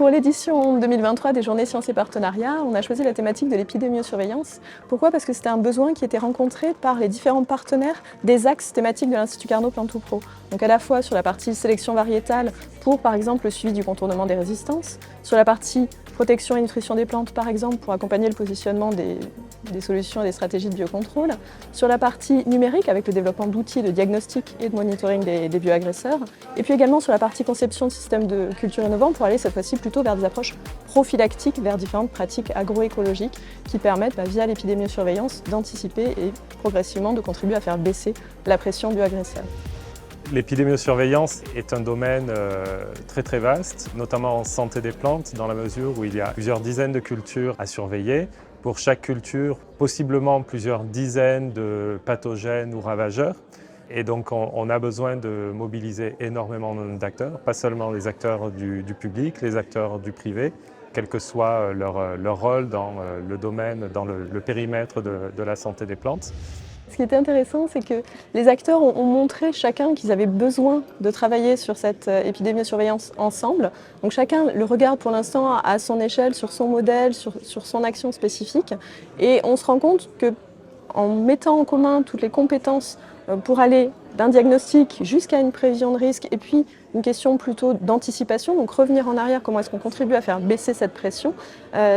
pour l'édition 2023 des Journées Sciences et Partenariats, on a choisi la thématique de l'épidémiosurveillance. Pourquoi? Parce que c'était un besoin qui était rencontré par les différents partenaires des axes thématiques de l'Institut Carnot Plantou-Pro. Donc à la fois sur la partie sélection variétale pour par exemple le suivi du contournement des résistances, sur la partie protection et nutrition des plantes par exemple pour accompagner le positionnement des solutions et des stratégies de biocontrôle, sur la partie numérique avec le développement d'outils de diagnostic et de monitoring des bioagresseurs, et puis également sur la partie conception de systèmes de culture innovants pour aller cette fois-ci plutôt vers des approches prophylactiques, vers différentes pratiques agroécologiques qui permettent via l'épidémiosurveillance d'anticiper et progressivement de contribuer à faire baisser la pression bioagressive. L'épidémiosurveillance est un domaine très vaste, notamment en santé des plantes, dans la mesure où il y a plusieurs dizaines de cultures à surveiller. Pour chaque culture, possiblement plusieurs dizaines de pathogènes ou ravageurs. Et donc on a besoin de mobiliser énormément d'acteurs, pas seulement les acteurs du public, les acteurs du privé, quel que soit leur rôle dans le domaine, dans le périmètre de la santé des plantes. Ce qui était intéressant, c'est que les acteurs ont montré chacun qu'ils avaient besoin de travailler sur cette épidémiosurveillance ensemble. Donc chacun le regarde pour l'instant à son échelle, sur son modèle, sur son action spécifique. Et on se rend compte qu'en mettant en commun toutes les compétences pour aller d'un diagnostic jusqu'à une prévision de risque et puis une question plutôt d'anticipation, donc revenir en arrière, comment est-ce qu'on contribue à faire baisser cette pression,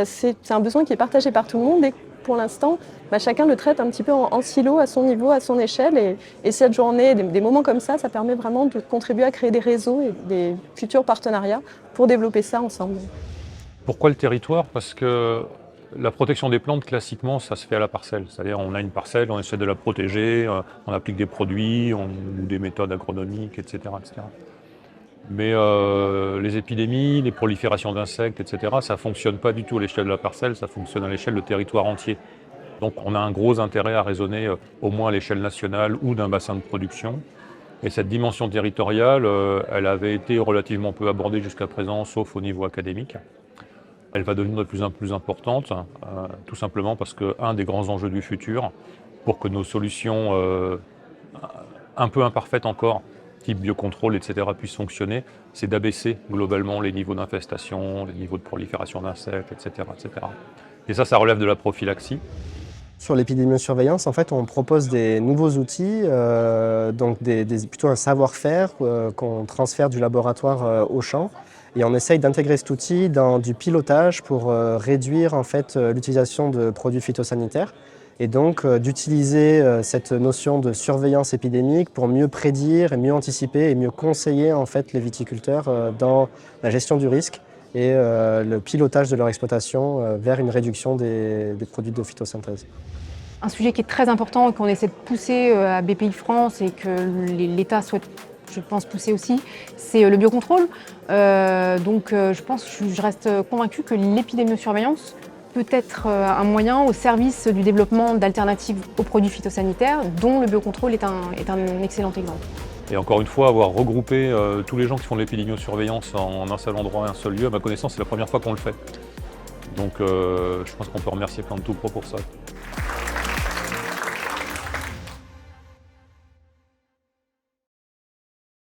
c'est un besoin qui est partagé par tout le monde et pour l'instant, chacun le traite un petit peu en silo, à son niveau, à son échelle et cette journée, des moments comme ça permet vraiment de contribuer à créer des réseaux et des futurs partenariats pour développer ça ensemble. Pourquoi le territoire? Parce que la protection des plantes, classiquement, ça se fait à la parcelle. C'est-à-dire on a une parcelle, on essaie de la protéger, on applique des produits ou des méthodes agronomiques, etc. etc. Mais les épidémies, les proliférations d'insectes, etc., ça ne fonctionne pas du tout à l'échelle de la parcelle, ça fonctionne à l'échelle de territoire entier. Donc on a un gros intérêt à raisonner au moins à l'échelle nationale ou d'un bassin de production. Et cette dimension territoriale, elle avait été relativement peu abordée jusqu'à présent, sauf au niveau académique. Elle va devenir de plus en plus importante, tout simplement parce qu'un des grands enjeux du futur, pour que nos solutions un peu imparfaites encore, type biocontrôle, etc., puissent fonctionner, c'est d'abaisser globalement les niveaux d'infestation, les niveaux de prolifération d'insectes, etc., etc. Et ça relève de la prophylaxie. Sur l'épidémiosurveillance, en fait, on propose des nouveaux outils, donc plutôt un savoir-faire qu'on transfère du laboratoire au champ. Et on essaye d'intégrer cet outil dans du pilotage pour réduire en fait, l'utilisation de produits phytosanitaires et donc d'utiliser cette notion de surveillance épidémique pour mieux prédire et mieux anticiper et mieux conseiller en fait, les viticulteurs dans la gestion du risque et le pilotage de leur exploitation vers une réduction des produits de phytosynthèse. Un sujet qui est très important et qu'on essaie de pousser à BPI France et que l'État souhaite, je pense, pousser aussi, c'est le biocontrôle. Je reste convaincue que l'épidémiosurveillance peut être un moyen au service du développement d'alternatives aux produits phytosanitaires, dont le biocontrôle est un excellent exemple. Et encore une fois, avoir regroupé tous les gens qui font de l'épidémiosurveillance en un seul endroit, un seul lieu, à ma connaissance, c'est la première fois qu'on le fait. Donc je pense qu'on peut remercier Plantou-Pro pour ça.